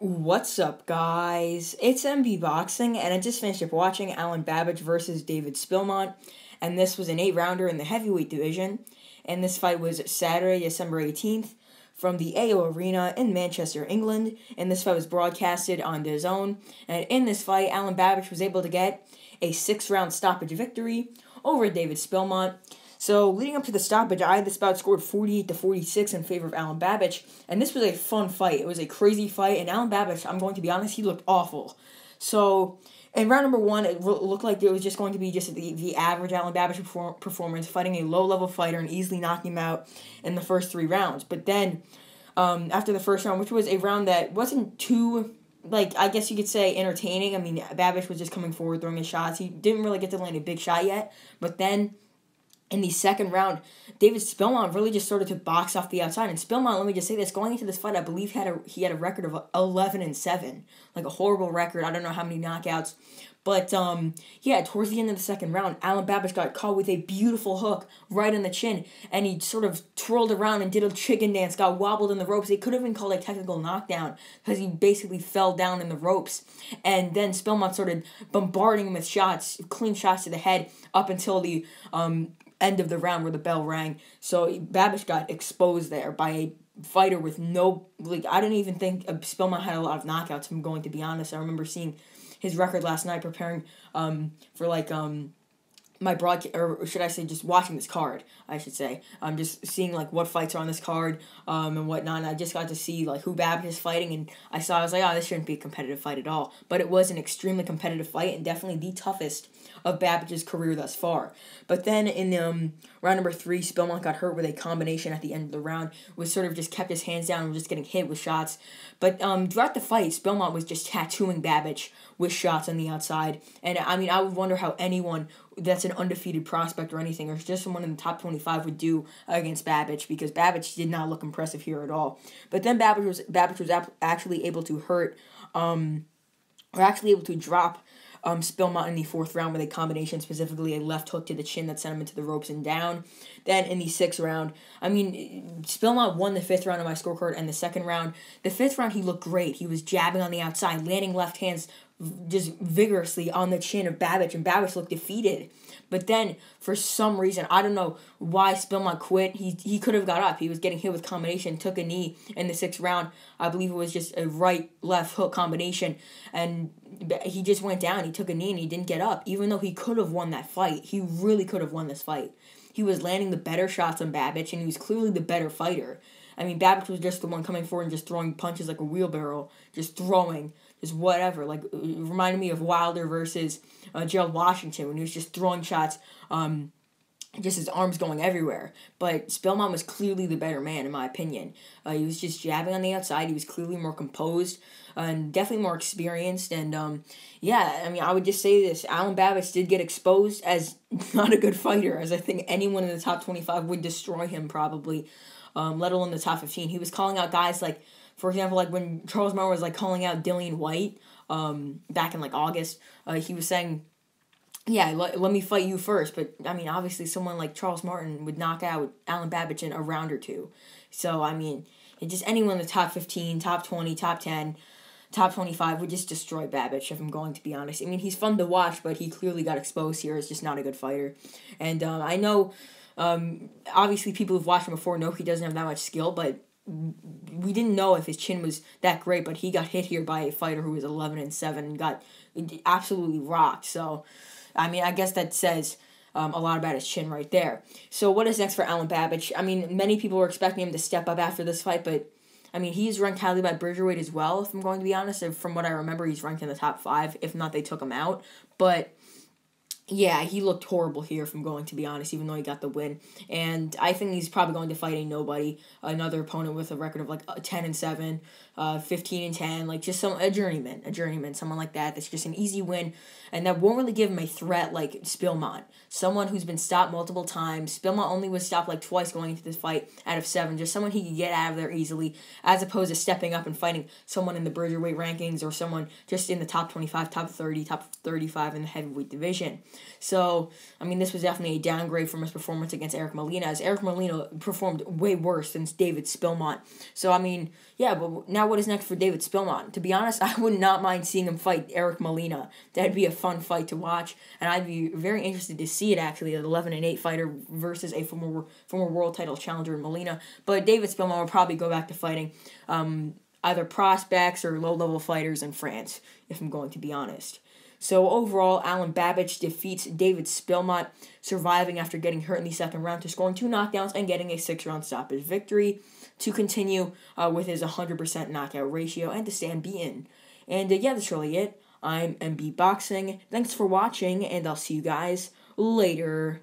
What's up, guys? It's MB Boxing, and I just finished up watching Alen Babic versus David Spilmont, and this was an 8-rounder in the heavyweight division, and this fight was Saturday, December 18th, from the AO Arena in Manchester, England, and this fight was broadcasted on DAZN, and in this fight, Alen Babic was able to get a 6-round stoppage victory over David Spilmont. So, leading up to the stoppage, I had this bout scored 48-46 in favor of Alen Babic, and this was a fun fight. It was a crazy fight, and Alen Babic, I'm going to be honest, he looked awful. So, in round number 1, it looked like it was just going to be just the average Alen Babic performance, fighting a low-level fighter and easily knocking him out in the first 3 rounds. But then, after the first round, which was a round that wasn't too, I guess you could say entertaining. I mean, Babic was just coming forward, throwing his shots. He didn't really get to land a big shot yet, but then in the second round, David Spilmont really just started to box off the outside. And Spilmont, let me just say this, going into this fight, I believe he had a record of 11-7, like a horrible record. I don't know how many knockouts. But, yeah, towards the end of the second round, Alen Babic got caught with a beautiful hook right in the chin, and he sort of twirled around and did a chicken dance, got wobbled in the ropes. They could have been called a technical knockdown because he basically fell down in the ropes. And then Spilmont started bombarding him with shots, clean shots to the head, up until the end of the round where the bell rang. So Babic got exposed there by a fighter with no, I didn't even think Spilmont had a lot of knockouts, if I'm going to be honest. I remember seeing his record last night preparing for my broadcast, or should I say just watching this card, I should say. I'm just seeing what fights are on this card and whatnot, and I just got to see who Babic is fighting, and I was like, oh, this shouldn't be a competitive fight at all. But it was an extremely competitive fight, and definitely the toughest of Babic's career thus far. But then in round number 3, Spilmont got hurt with a combination at the end of the round, was sort of just kept his hands down and was just getting hit with shots. But throughout the fight, Spilmont was just tattooing Babic with shots on the outside. And I mean, I would wonder how anyone that's an undefeated prospect or anything, or just someone in the top 25 would do against Babic, because Babic did not look impressive here at all. But then Babic was actually able to drop Spilmont in the 4th round with a combination, specifically a left hook to the chin that sent him into the ropes and down. Then in the 6th round, I mean, Spilmont won the 5th round of my scorecard and the 2nd round. The 5th round, he looked great. He was jabbing on the outside, landing left hands just vigorously on the chin of Babic, and Babic looked defeated. But then, for some reason, I don't know why Spilmont quit. He could have got up. He was getting hit with combination, took a knee in the 6th round. I believe it was just a right-left hook combination, and he just went down. He took a knee, and he didn't get up, even though he could have won that fight. He really could have won this fight. He was landing the better shots on Babic, and he was clearly the better fighter. I mean, Babic was just the one coming forward and just throwing punches like a wheelbarrow, just throwing, just whatever. It reminded me of Wilder versus Gerald Washington, when he was just throwing shots, just his arms going everywhere. But Spilmont was clearly the better man, in my opinion. He was just jabbing on the outside. He was clearly more composed and definitely more experienced. And, yeah, I mean, I would just say this. Alen Babic did get exposed as not a good fighter, as I think anyone in the top 25 would destroy him probably, let alone the top 15. He was calling out guys for example, when Charles Martin was calling out Dillian White back in August, he was saying, yeah, let me fight you first. But, I mean, obviously someone like Charles Martin would knock out Alen Babic in a round or 2. So, I mean, just anyone in the top 15, top 20, top 10, top 25 would just destroy Babic, if I'm going to be honest. I mean, he's fun to watch, but he clearly got exposed here. He's just not a good fighter. And I know, obviously people who've watched him before know he doesn't have that much skill, but we didn't know if his chin was that great, but he got hit here by a fighter who was 11-7 and got absolutely rocked. So, I mean, I guess that says a lot about his chin right there. So, what is next for Alen Babic? I mean, many people were expecting him to step up after this fight, but, I mean, he's ranked highly by Bridgerweight as well, if I'm going to be honest. And from what I remember, he's ranked in the top 5. If not, they took him out. But yeah, he looked horrible here, if I'm going to be honest, even though he got the win. And I think he's probably going to fight a nobody, another opponent with a record of 10-7, 15-10, just a journeyman, someone like that. That's just an easy win, and that won't really give him a threat like Spilmont, someone who's been stopped multiple times. Spilmont only was stopped twice going into this fight out of 7, just someone he could get out of there easily, as opposed to stepping up and fighting someone in the Bridgerweight rankings or someone just in the top 25, top 30, top 35 in the heavyweight division. So, I mean, this was definitely a downgrade from his performance against Eric Molina, as Eric Molina performed way worse than David Spilmont. So, I mean, yeah, but now what is next for David Spilmont? To be honest, I would not mind seeing him fight Eric Molina. That'd be a fun fight to watch, and I'd be very interested to see it, actually, an 11-8 fighter versus a former world title challenger in Molina. But David Spilmont will probably go back to fighting either prospects or low-level fighters in France, if I'm going to be honest. So overall, Alen Babic defeats David Spilmont, surviving after getting hurt in the second round to scoring 2 knockdowns and getting a 6-round stoppage victory to continue with his 100% knockout ratio and to stay unbeaten. And yeah, that's really it. I'm MB Boxing. Thanks for watching, and I'll see you guys later.